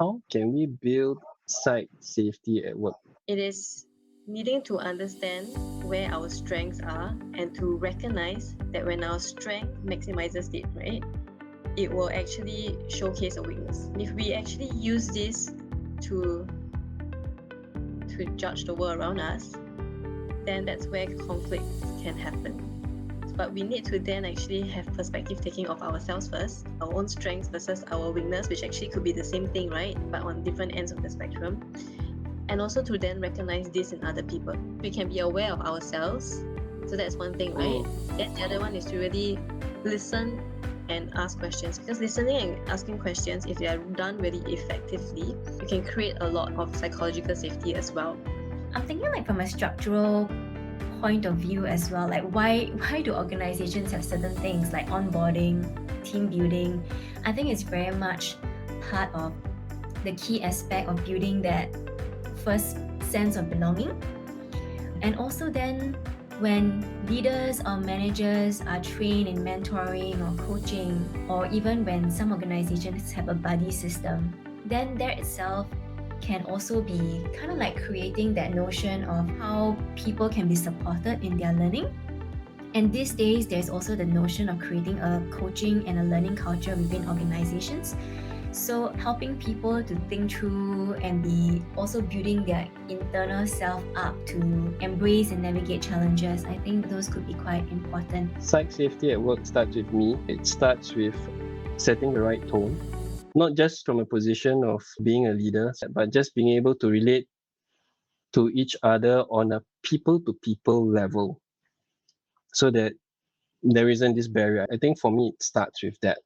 How can we build psych safety at work? It is needing to understand where our strengths are and to recognize that when our strength maximizes it, right, it will actually showcase a weakness. If we actually use this to judge the world around us, then that's where conflict can happen. But we need to then actually have perspective taking of ourselves first, our own strengths versus our weakness, which actually could be the same thing, right? But on different ends of the spectrum. And also to then recognize this in other people. We can be aware of ourselves. So that's one thing, right? Then the other one is to really listen and ask questions. Because listening and asking questions, if they are done really effectively, you can create a lot of psychological safety as well. I'm thinking like from a structural point of view as well, like why do organizations have certain things like onboarding, team building? I think it's very much part of the key aspect of building that first sense of belonging. And also then when leaders or managers are trained in mentoring or coaching, or even when some organizations have a buddy system, then there itself can also be kind of like creating that notion of how people can be supported in their learning. And these days, there's also the notion of creating a coaching and a learning culture within organizations. So helping people to think through and be also building their internal self up to embrace and navigate challenges, I think those could be quite important. Psych safety at work starts with me. It starts with setting the right tone, not just from a position of being a leader, but just being able to relate to each other on a people-to-people level so that there isn't this barrier. I think for me, it starts with that.